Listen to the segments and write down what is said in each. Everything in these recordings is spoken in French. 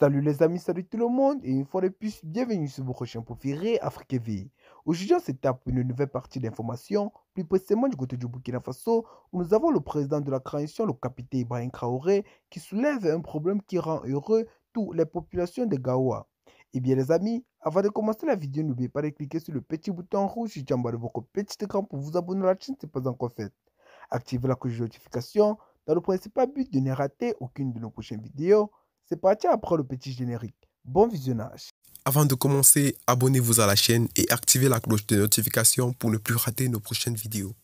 Salut les amis, salut tout le monde et une fois de plus, bienvenue sur votre chaîne préférée Afrique TV. Aujourd'hui, on s'étape une nouvelle partie d'information, plus précisément du côté du Burkina Faso, où nous avons le président de la transition, le capitaine Ibrahim Traoré, qui soulève un problème qui rend heureux toutes les populations de Gaoua. Eh bien les amis, avant de commencer la vidéo, n'oubliez pas de cliquer sur le petit bouton rouge juste en bas de votre petit écran pour vous abonner à la chaîne si ce n'est pas encore fait. Activez la cloche de notification dans le principal but de ne rater aucune de nos prochaines vidéos. C'est parti après le petit générique. Bon visionnage. Avant de commencer, abonnez-vous à la chaîne et activez la cloche de notification pour ne plus rater nos prochaines vidéos.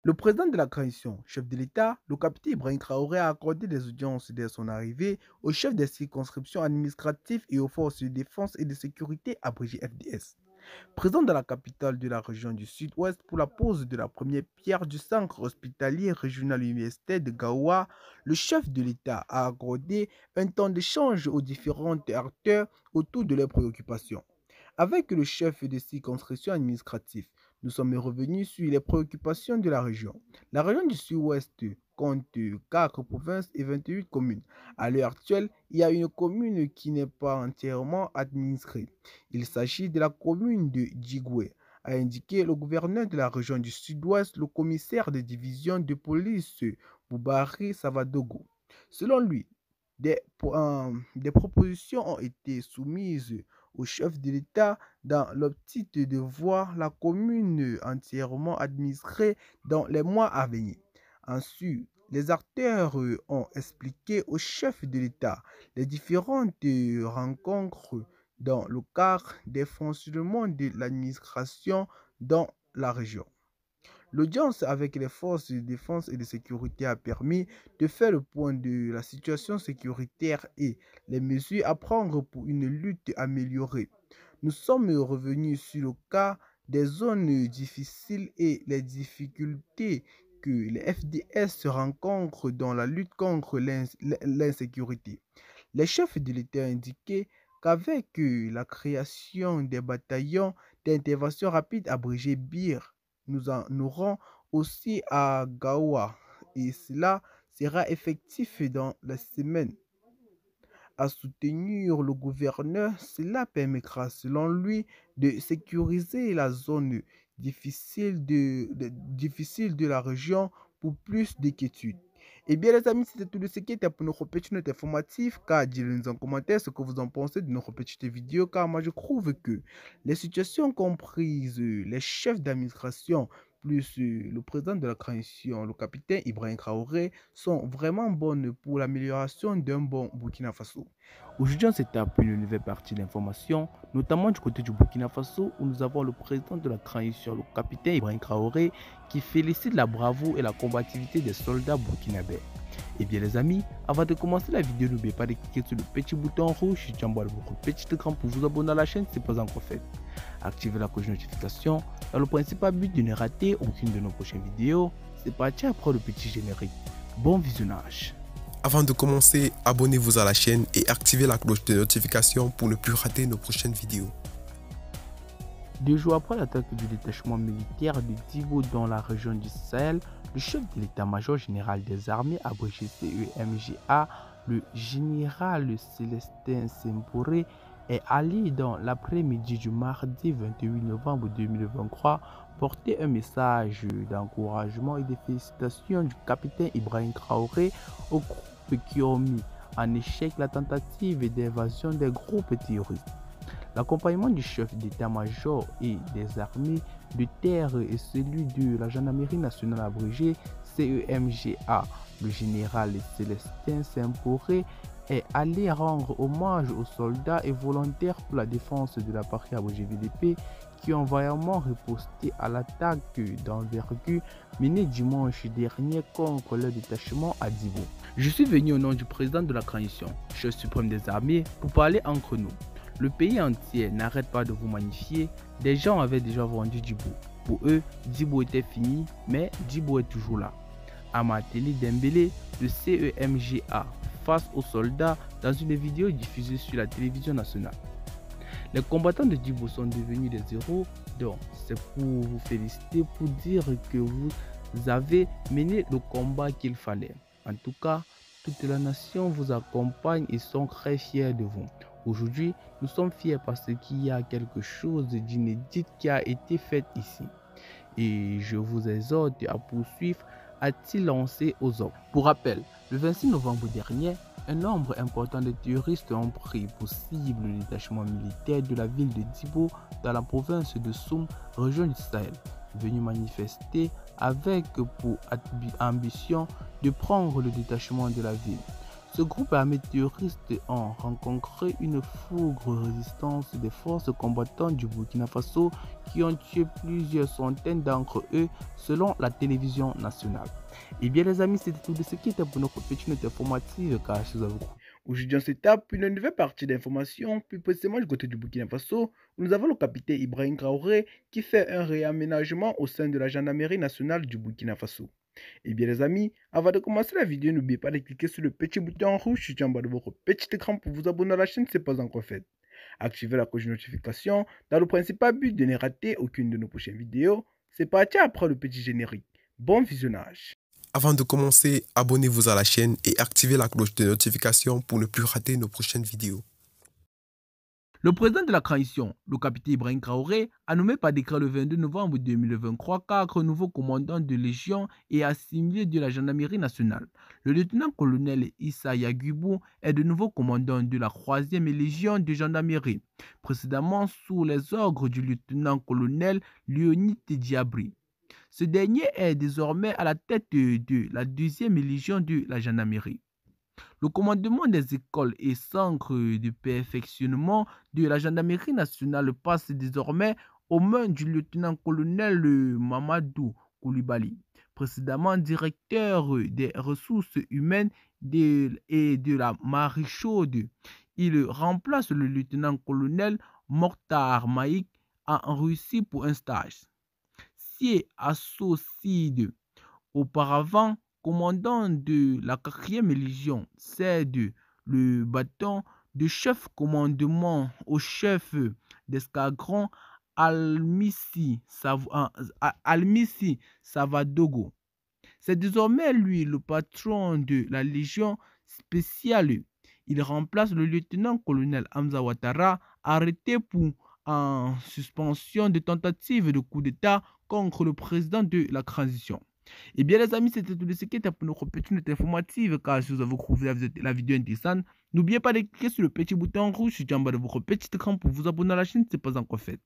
Le président de la transition, chef de l'État, le capitaine Ibrahim Traoré a accordé des audiences dès son arrivée aux chefs des circonscriptions administratives et aux forces de défense et de sécurité abrégées FDS. Présent dans la capitale de la région du Sud-Ouest pour la pose de la première pierre du centre hospitalier régional universitaire de Gaoua, le chef de l'État a accordé un temps d'échange aux différents acteurs autour de leurs préoccupations. Avec le chef de circonscription administrative, nous sommes revenus sur les préoccupations de la région. La région du Sud-Ouest compte 4 provinces et 28 communes. À l'heure actuelle, il y a une commune qui n'est pas entièrement administrée. Il s'agit de la commune de Djigoué, a indiqué le gouverneur de la région du Sud-Ouest, le commissaire de division de police Boubari Savadogo. Selon lui, des propositions ont été soumises au chef de l'État dans l'optique de voir la commune entièrement administrée dans les mois à venir. Ensuite, les acteurs ont expliqué au chef de l'État les différentes rencontres dans le cadre des fonctionnements de l'administration dans la région. L'audience avec les forces de défense et de sécurité a permis de faire le point de la situation sécuritaire et les mesures à prendre pour une lutte améliorée. Nous sommes revenus sur le cas des zones difficiles et les difficultés que les FDS rencontrent dans la lutte contre l'insécurité. Les chefs de l'État indiquaient qu'avec la création des bataillons d'intervention rapide abrégé BIR, nous en aurons aussi à Gaoua et cela sera effectif dans la semaine. À soutenir le gouverneur, cela permettra selon lui de sécuriser la zone difficile de la région pour plus d'inquiétude. Eh bien les amis, c'était tout ce qui était pour notre petite note informative. Car dites-nous en commentaire ce que vous en pensez de notre petite vidéo. Car moi je trouve que les situations comprises, les chefs d'administration, plus le président de la transition, le capitaine Ibrahim Traoré, sont vraiment bonnes pour l'amélioration d'un bon Burkina Faso. Aujourd'hui, on s'étape une nouvelle partie d'information, notamment du côté du Burkina Faso, où nous avons le président de la transition, le capitaine Ibrahim Traoré, qui félicite la bravoure et la combativité des soldats burkinabés. Et bien les amis, avant de commencer la vidéo, n'oubliez pas de cliquer sur le petit bouton rouge juste en bas de votre petit écran pour vous abonner à la chaîne si ce n'est pas encore fait. Activez la cloche de notification dans le principal but de ne rater aucune de nos prochaines vidéos. C'est parti après le petit générique. Bon visionnage. Avant de commencer, abonnez-vous à la chaîne et activez la cloche de notification pour ne plus rater nos prochaines vidéos. 2 jours après l'attaque du détachement militaire de Djibo dans la région du Sahel, le chef de l'état-major général des armées, abrégé CEMGA, le général Célestin Semporé, est allé dans l'après-midi du mardi 28 novembre 2023 porter un message d'encouragement et de félicitations du capitaine Ibrahim Traoré aux groupes qui ont mis en échec la tentative d'invasion des groupes terroristes. L'accompagnement du chef d'état-major et des armées de terre et celui de la gendarmerie nationale abrégée CEMGA, le général Célestin Semporé, est allé rendre hommage aux soldats et volontaires pour la défense de la patrie abrégée VDP qui ont vaillamment riposté à l'attaque d'envergure menée dimanche dernier contre le détachement à Djibo. Je suis venu au nom du président de la transition, chef suprême des armées, pour parler entre nous. Le pays entier n'arrête pas de vous magnifier. Des gens avaient déjà vendu Djibo. Pour eux, Djibo était fini, mais Djibo est toujours là. Amateli Dembélé de CEMGA face aux soldats dans une vidéo diffusée sur la télévision nationale. Les combattants de Djibo sont devenus des héros, donc c'est pour vous féliciter, pour dire que vous avez mené le combat qu'il fallait. En tout cas, toute la nation vous accompagne et sont très fiers de vous. Aujourd'hui, nous sommes fiers parce qu'il y a quelque chose d'inédit qui a été fait ici. Et je vous exhorte à poursuivre, a-t-il lancé aux hommes. Pour rappel, le 26 novembre dernier, un nombre important de terroristes ont pris possible le détachement militaire de la ville de Dibo dans la province de Soum, région du Sahel, venu manifester avec pour ambition de prendre le détachement de la ville. Ce groupe armé terroriste a rencontré une foudre résistance des forces combattantes du Burkina Faso qui ont tué plusieurs centaines d'entre eux selon la télévision nationale. Et bien les amis, c'était tout de ce qui était pour notre petite note informative car je vous avoue. Aujourd'hui, on s'étape une nouvelle partie d'information, plus précisément du côté du Burkina Faso, où nous avons le capitaine Ibrahim Traoré qui fait un réaménagement au sein de la gendarmerie nationale du Burkina Faso. Et bien les amis, avant de commencer la vidéo, n'oubliez pas de cliquer sur le petit bouton rouge situé en bas de votre petit écran pour vous abonner à la chaîne si ce n'est pas encore fait. Activez la cloche de notification dans le principal but de ne rater aucune de nos prochaines vidéos. C'est parti après le petit générique. Bon visionnage. Avant de commencer, abonnez-vous à la chaîne et activez la cloche de notification pour ne plus rater nos prochaines vidéos. Le président de la transition, le capitaine Ibrahim Traoré, a nommé par décret le 22 novembre 2023 4 nouveaux commandants de légion et assimilés de la gendarmerie nationale. Le lieutenant-colonel Issa Yagubou est de nouveau commandant de la 3e légion de gendarmerie, précédemment sous les ordres du lieutenant-colonel Léonid Diabri. Ce dernier est désormais à la tête de la 2e légion de la gendarmerie. Le commandement des écoles et centres de perfectionnement de la gendarmerie nationale passe désormais aux mains du lieutenant-colonel Mamadou Koulibaly, précédemment directeur des ressources humaines et de la marine chaude. Il remplace le lieutenant-colonel Mokhtar Maïk en Russie pour un stage. Si associé auparavant commandant de la 4e légion, cède le bâton de chef commandement au chef d'escadron Almissi Savadogo. C'est désormais lui le patron de la légion spéciale. Il remplace le lieutenant-colonel Hamza Ouattara, arrêté pour en suspension de tentative de coup d'État contre le président de la transition. Et bien les amis, c'était tout de ce qui était pour notre petite note informative. Car si vous avez trouvé la vidéo intéressante, n'oubliez pas de cliquer sur le petit bouton rouge situé en bas de votre petit écran pour vous abonner à la chaîne si ce n'est pas encore fait.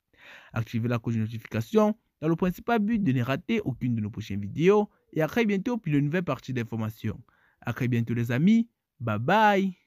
Activez la cloche de notification dans le principal but de ne rater aucune de nos prochaines vidéos. Et à très bientôt pour une nouvelle partie d'information. À très bientôt les amis. Bye bye.